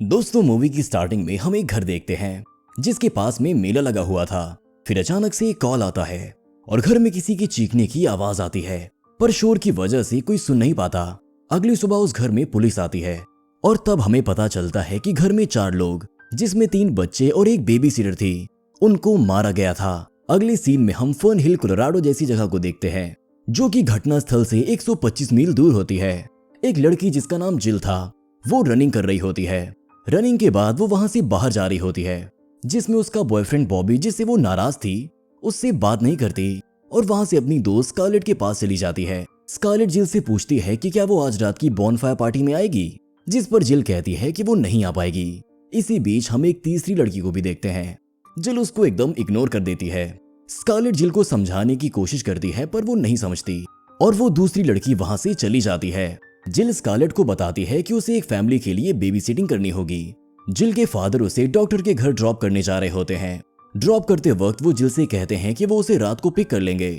दोस्तों, मूवी की स्टार्टिंग में हम एक घर देखते हैं जिसके पास में मेला लगा हुआ था। फिर अचानक से एक कॉल आता है और घर में किसी की चीखने की आवाज आती है, पर शोर की वजह से कोई सुन नहीं पाता। अगली सुबह उस घर में पुलिस आती है और तब हमें पता चलता है कि घर में 4 लोग, जिसमें 3 बच्चे और एक बेबी सिटर थी, उनको मारा गया था। अगले सीन में हम फर्न हिल कोलोराडो जैसी जगह को देखते हैं, जो कि घटना स्थल से 125 मील दूर होती है। एक लड़की जिसका नाम जिल था, वो रनिंग कर रही होती है। रनिंग के बाद वो वहां से बाहर जा रही होती है, जिसमें उसका बॉयफ्रेंड बॉबी, जिससे वो नाराज थी, उससे बात नहीं करती और वहां से अपनी दोस्त स्कारलेट के पास चली जाती है। स्कारलेट जिल से पूछती है कि क्या वो आज रात की बॉनफायर पार्टी में आएगी, जिस पर जिल कहती है कि वो नहीं आ पाएगी। इसी बीच हम एक तीसरी लड़की को भी देखते हैं। जिल उसको एकदम इग्नोर कर देती है। स्कारलेट जिल को समझाने की कोशिश करती है, पर वो नहीं समझती और वो दूसरी लड़की वहां से चली जाती है। जिल स्कारलेट को बताती है कि उसे एक फैमिली के लिए बेबी सिटिंग करनी होगी। जिल के फादर उसे डॉक्टर के घर ड्रॉप करने जा रहे होते हैं। ड्रॉप करते वक्त वो जिल से कहते हैं कि वो उसे रात को पिक कर लेंगे।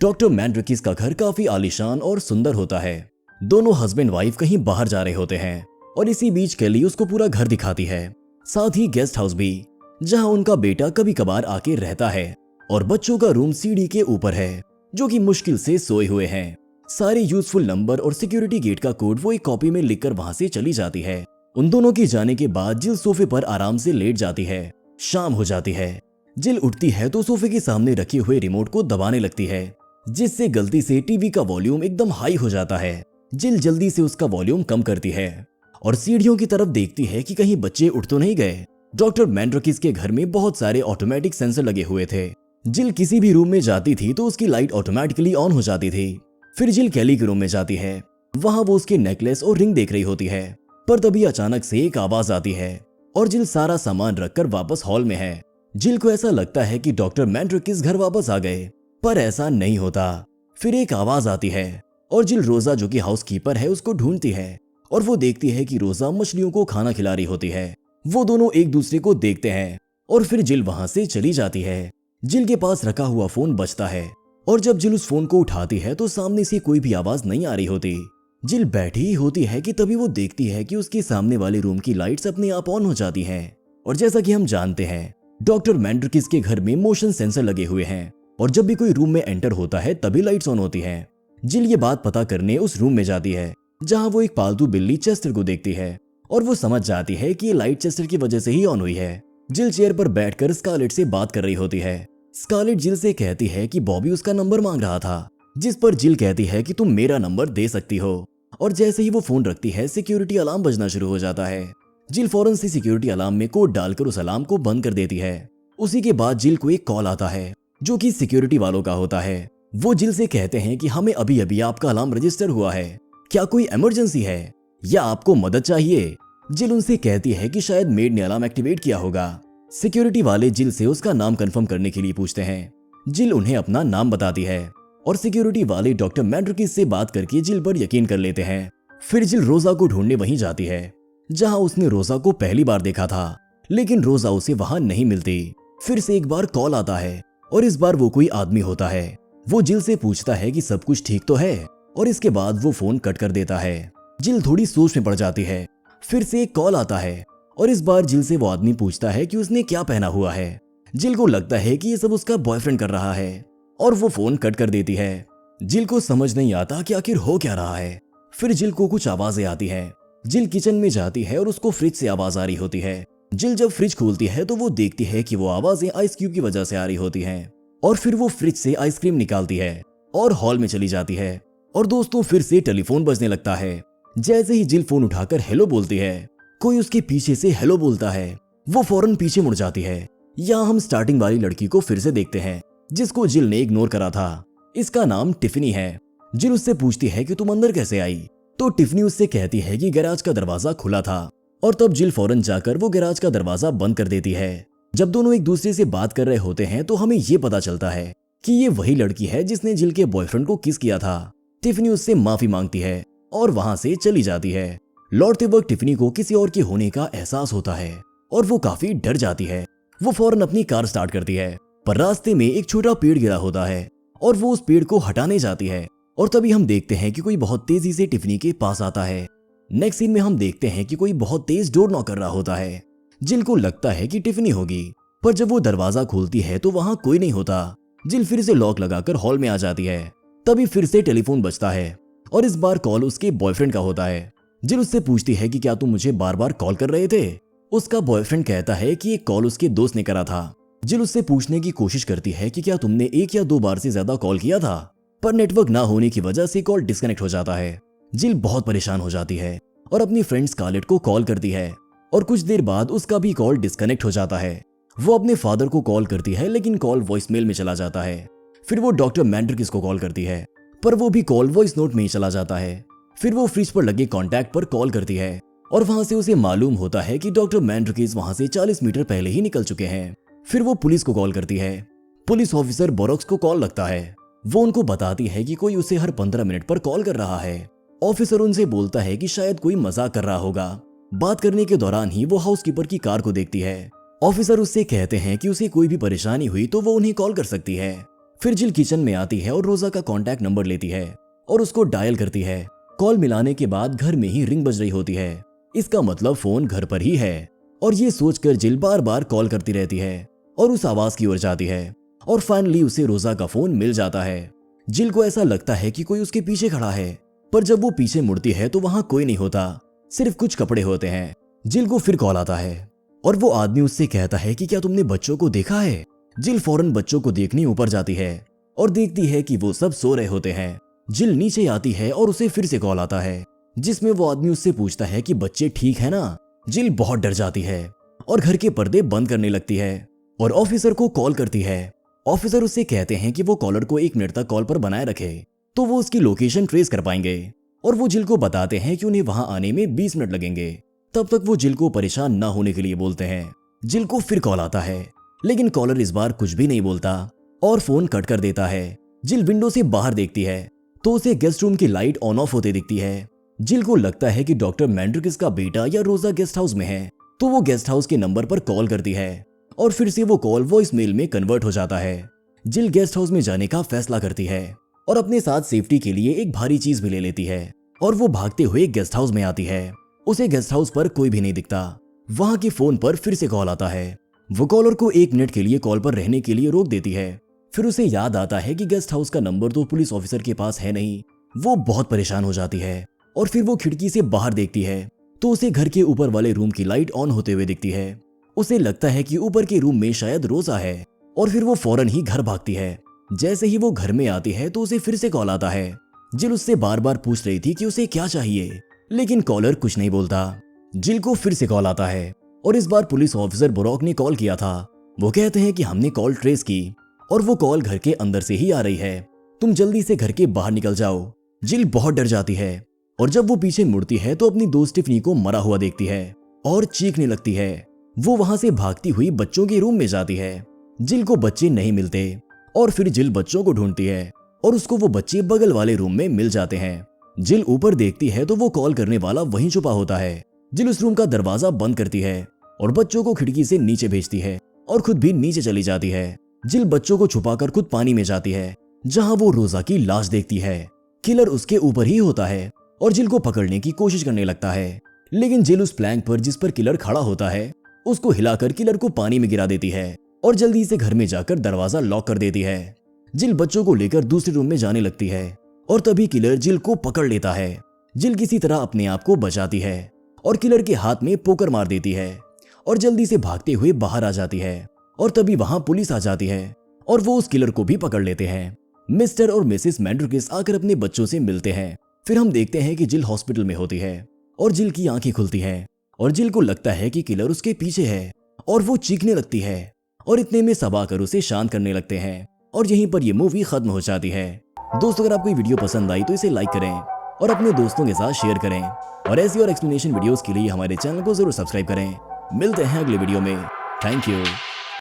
डॉक्टर मैंड्रिकिस का घर काफी आलीशान और सुंदर होता है। दोनों हस्बैंड वाइफ कहीं बाहर जा रहे होते हैं और इसी बीच केली उसको पूरा घर दिखाती है, साथ ही गेस्ट हाउस भी, जहां उनका बेटा कभी कभार आके रहता है। और बच्चों का रूम सीढ़ी के ऊपर है, जो कि मुश्किल से सोए हुए हैं। सारे यूजफुल नंबर और सिक्योरिटी गेट का कोड वो एक कॉपी में लिखकर वहां से चली जाती है। उन दोनों के जाने के बाद जिल सोफे पर आराम से लेट जाती है। शाम हो जाती है। जिल उठती है तो सोफे के सामने रखे हुए रिमोट को दबाने लगती है, जिससे गलती से टीवी का वॉल्यूम एकदम हाई हो जाता है। जिल जल्दी से उसका वॉल्यूम कम करती है और सीढ़ियों की तरफ देखती है कि कहीं बच्चे उठ तो नहीं गए। डॉक्टर मैंड्रिकिस के घर में बहुत सारे ऑटोमेटिक सेंसर लगे हुए थे। जिल किसी भी रूम में जाती थी तो उसकी लाइट ऑटोमेटिकली ऑन हो जाती थी। फिर जिल केली के रूम में जाती है। वहां वो उसके नेकलेस और रिंग देख रही होती है, पर तभी अचानक से एक आवाज आती है और जिल सारा सामान रखकर वापस हॉल में है। जिल को ऐसा लगता है कि डॉक्टर मैंड्रिकिस घर वापस आ गए, पर ऐसा नहीं होता। फिर एक आवाज आती है और जिल रोजा, जो कि हाउसकीपर है, उसको ढूंढती है और वो देखती है कि रोजा मछलियों को खाना खिला रही होती है। वो दोनों एक दूसरे को देखते हैं और फिर जिल वहां से चली जाती है। जिल के पास रखा हुआ फोन बजता है और जब जिल उस फोन को उठाती है तो सामने से कोई भी आवाज नहीं आ रही होती। जिल बैठी ही होती है कि तभी वो देखती है कि उसके सामने वाले रूम की लाइट्स अपने आप ऑन हो जाती हैं। और जैसा कि हम जानते हैं, डॉक्टर मैंड्रिकिस के घर में मोशन सेंसर लगे हुए हैं और जब भी कोई रूम में एंटर होता है तभी लाइट्स ऑन होती हैं। जिल ये बात पता करने उस रूम में जाती है, जहां वो एक पालतू बिल्ली चेस्टर को देखती है और वो समझ जाती है कि ये लाइट चेस्टर की वजह से ही ऑन हुई है। जिल चेयर पर बैठकर स्कारलेट से बात कर रही होती है। स्कारलेट जिल से कहती है कि बॉबी उसका नंबर मांग रहा था, जिस पर जिल कहती है कि तुम मेरा नंबर दे सकती हो। और जैसे ही वो फोन रखती है, सिक्योरिटी अलार्म बजना शुरू हो जाता है। जिल फौरन से सिक्योरिटी अलार्म में कोड डालकर उस अलार्म को बंद कर देती है। उसी के बाद जिल को एक कॉल आता है, जो कि सिक्योरिटी वालों का होता है। वो जिल से कहते हैं कि हमें अभी अभी आपका अलार्म रजिस्टर हुआ है, क्या कोई इमरजेंसी है या आपको मदद चाहिए। जिल उनसे कहती है कि शायद मेड ने अलार्म एक्टिवेट किया होगा। सिक्योरिटी वाले जिल से उसका नाम कंफर्म करने के लिए पूछते हैं। जिल उन्हें अपना नाम बताती है और सिक्योरिटी वाले डॉक्टर मैंड्रिकिस से बात करके जिल पर यकीन कर लेते हैं। फिर जिल रोजा को ढूंढने वहीं जाती है, जहां उसने रोजा को पहली बार देखा था, लेकिन रोजा उसे वहां नहीं मिलती। फिर से एक बार कॉल आता है और इस बार वो कोई आदमी होता है। वो जिल से पूछता है कि सब कुछ ठीक तो है और इसके बाद वो फोन कट कर देता है। जिल थोड़ी सोच में पड़ जाती है। फिर से एक कॉल आता है और इस बार जिल से वो आदमी पूछता है कि उसने क्या पहना हुआ है। जिल को लगता है कि ये सब उसका बॉयफ्रेंड कर रहा है और वो फोन कट कर देती है। जिल को समझ नहीं आता कि आखिर हो क्या रहा है। फिर जिल को कुछ आवाजें आती हैं। जिल किचन में जाती है और उसको फ्रिज से आवाज आ रही होती है। जिल जब फ्रिज खोलती है तो वो देखती है कि वो आवाजें आइस क्यूब की वजह से आ रही होती हैं। और फिर वो फ्रिज से आइसक्रीम निकालती है और हॉल में चली जाती है। और दोस्तों, फिर से टेलीफोन बजने लगता है। जैसे ही जिल फोन उठाकर हेलो बोलती है, कोई उसके पीछे से हेलो बोलता है। वो फौरन पीछे मुड़ जाती है। यहाँ हम स्टार्टिंग वाली लड़की को फिर से देखते हैं, जिसको जिल ने इग्नोर करा था। इसका नाम टिफनी है। जिल उससे पूछती है कि तुम अंदर कैसे आई, तो टिफनी उससे कहती है कि गैराज का दरवाजा खुला था। और तब जिल फौरन जाकर वो गैराज का दरवाजा बंद कर देती है। जब दोनों एक दूसरे से बात कर रहे होते हैं तो हमें ये पता चलता है कि ये वही लड़की है जिसने जिल के बॉयफ्रेंड को किस किया था। टिफनी उससे माफी मांगती है और वहां से चली जाती है। लौटते वक्त टिफनी को किसी और के होने का एहसास होता है और वो काफी डर जाती है। वो फौरन अपनी कार स्टार्ट करती है, पर रास्ते में एक छोटा पेड़ गिरा होता है और वो उस पेड़ को हटाने जाती है। और तभी हम देखते हैं कि कोई बहुत तेजी से टिफनी के पास आता है। नेक्स्ट सीन में हम देखते हैं कि कोई बहुत तेज डोर नॉक कर रहा होता है। जिल को लगता है कि टिफनी होगी, पर जब वो दरवाजा खोलती है तो वहां कोई नहीं होता। जिल फिर से लॉक लगाकर हॉल में आ जाती है। तभी फिर से टेलीफोन बजता है और इस बार कॉल उसके बॉयफ्रेंड का होता है। जिल उससे पूछती है कि क्या तुम मुझे बार बार कॉल कर रहे थे। उसका बॉयफ्रेंड कहता है कि एक कॉल उसके दोस्त ने करा था। जिल उससे पूछने की कोशिश करती है कि क्या तुमने 1 या 2 बार से ज्यादा कॉल किया था, पर नेटवर्क ना होने की वजह से कॉल डिस्कनेक्ट हो जाता है। जिल बहुत परेशान हो जाती है और अपनी फ्रेंड स्कारलेट को कॉल करती है और कुछ देर बाद उसका भी कॉल डिस्कनेक्ट हो जाता है। वो अपने फादर को कॉल करती है लेकिन कॉल वॉइसमेल में चला जाता है। फिर वो डॉक्टर मैंड्रिक्स को कॉल करती है, पर वो भी कॉल वॉइस नोट में ही चला जाता है। फिर वो फ्रिज पर लगे कॉन्टैक्ट पर कॉल करती है और वहां से उसे मालूम होता है कि डॉक्टर मैंड्रिक्स वहां से 40 मीटर पहले ही निकल चुके हैं। फिर वो पुलिस को कॉल करती है। पुलिस ऑफिसर बोरोक्स को कॉल लगता है। वो उनको बताती है कि कोई उसे हर 15 मिनट पर कॉल कर रहा है। ऑफिसर उनसे बोलता है कि शायद कोई मजाक कर रहा होगा। बात करने के दौरान ही वो हाउसकीपर की कार को देखती है। ऑफिसर उससे कहते हैं कि उसे कोई भी परेशानी हुई तो वो उन्हें कॉल कर सकती है। फिर जिल किचन में आती है और रोजा का कॉन्टैक्ट नंबर लेती है और उसको डायल करती है। कॉल मिलाने के बाद घर में ही रिंग बज रही होती है। इसका मतलब फोन घर पर ही है और ये सोचकर जिल बार बार कॉल करती रहती है और उस आवाज की ओर जाती है और फाइनली उसे रोजा का फोन मिल जाता है। जिल को ऐसा लगता है कि कोई उसके पीछे खड़ा है, पर जब वो पीछे मुड़ती है तो वहां कोई नहीं होता, सिर्फ कुछ कपड़े होते हैं। जिल को फिर कॉल आता है और वो आदमी उससे कहता है कि क्या तुमने बच्चों को देखा है। जिल फौरन बच्चों को देखने ऊपर जाती है और देखती है कि वो सब सो रहे होते हैं। जिल नीचे आती है और उसे फिर से कॉल आता है जिसमें वो आदमी उससे पूछता है कि बच्चे ठीक है ना। जिल बहुत डर जाती है और घर के पर्दे बंद करने लगती है और ऑफिसर को कॉल करती है। ऑफिसर उससे कहते हैं कि वो कॉलर को 1 मिनट तक कॉल पर बनाए रखे तो वो उसकी लोकेशन ट्रेस कर पाएंगे और वो जिल को बताते हैं कि उन्हें वहां आने में 20 मिनट लगेंगे। तब तक वो जिल को परेशान ना होने के लिए बोलते हैं। जिल को फिर कॉल आता है लेकिन कॉलर इस बार कुछ भी नहीं बोलता और फोन कट कर देता है। जिल विंडो से बाहर देखती है तो उसे गेस्ट रूम की लाइट ऑन ऑफ होते दिखती है। जिल को लगता है कि डॉक्टर मैंड्रिक्स का बेटा या रोजा गेस्ट हाउस में है, तो वो गेस्ट हाउस के नंबर पर कॉल करती है और फिर से वो कॉल वॉइस मेल में कन्वर्ट हो जाता है। जिल गेस्ट हाउस में जाने का फैसला करती है और अपने साथ सेफ्टी के लिए एक भारी चीज भी ले लेती है और वो भागते हुए गेस्ट हाउस में आती है। उसे गेस्ट हाउस पर कोई भी नहीं दिखता। वहां के फोन पर फिर से कॉल आता है। वो कॉलर को 1 मिनट के लिए कॉल पर रहने के लिए रोक देती है। फिर उसे याद आता है कि गेस्ट हाउस का नंबर तो पुलिस ऑफिसर के पास है नहीं। वो बहुत परेशान हो जाती है और फिर वो खिड़की से बाहर देखती है तो उसे घर के ऊपर वाले रूम की लाइट ऑन होते हुए दिखती है। उसे लगता है कि ऊपर के रूम में शायद रोजा है और फिर वो फौरन ही घर भागती है। जैसे ही वो घर में आती है तो उसे फिर से कॉल आता है। जिल उससे बार बार पूछ रही थी कि उसे क्या चाहिए, लेकिन कॉलर कुछ नहीं बोलता। जिल को फिर से कॉल आता है और इस बार पुलिस ऑफिसर बोरोक ने कॉल किया था। वो कहते हैं कि हमने कॉल ट्रेस की और वो कॉल घर के अंदर से ही आ रही है, तुम जल्दी से घर के बाहर निकल जाओ। जिल बहुत डर जाती है और जब वो पीछे मुड़ती है तो अपनी दोस्त टिफनी को मरा हुआ देखती है और चीखने लगती है। वो वहां से भागती हुई बच्चों के रूम में जाती है। जिल को बच्चे नहीं मिलते और फिर जिल बच्चों को ढूंढती है और उसको वो बच्चे बगल वाले रूम में मिल जाते हैं। जिल ऊपर देखती है तो वो कॉल करने वाला वहीं छुपा होता है। जिल उस रूम का दरवाजा बंद करती है और बच्चों को खिड़की से नीचे भेजती है और खुद भी नीचे चली जाती है। जिल बच्चों को छुपाकर खुद पानी में जाती है जहां वो रोजा की लाश देखती है। किलर उसके ऊपर ही होता है और जिल को पकड़ने की कोशिश करने लगता है, लेकिन जिल उस प्लैंक पर जिस पर किलर खड़ा होता है उसको हिलाकर किलर को पानी में गिरा देती है और जल्दी से घर में जाकर दरवाजा लॉक कर देती है। जिल बच्चों को लेकर दूसरे रूम में जाने लगती है और तभी किलर जिल को पकड़ लेता है। जिल किसी तरह अपने आप को बचाती है और किलर के हाथ में पोकर मार देती है और जल्दी से भागते हुए बाहर आ जाती है और तभी वहां पुलिस आ जाती है और वो उस किलर को भी पकड़ लेते हैं। मिस्टर और मिसेस मैंड्रिक्स आकर अपने बच्चों से मिलते हैं। फिर हम देखते हैं कि जिल हॉस्पिटल में होती है और जिल की आंखें खुलती हैं और जिल को लगता है कि किलर उसके पीछे है और वो चीखने लगती है और इतने में सब आकर उसे शांत करने लगते हैं और यहीं पर ये मूवी खत्म हो जाती है। दोस्तों, अगर आपको ये वीडियो पसंद आई तो इसे लाइक करें और अपने दोस्तों के साथ शेयर करें और ऐसी और एक्सप्लेनेशन वीडियोस के लिए हमारे चैनल को जरूर सब्सक्राइब करें। मिलते हैं अगले वीडियो में। Thank you.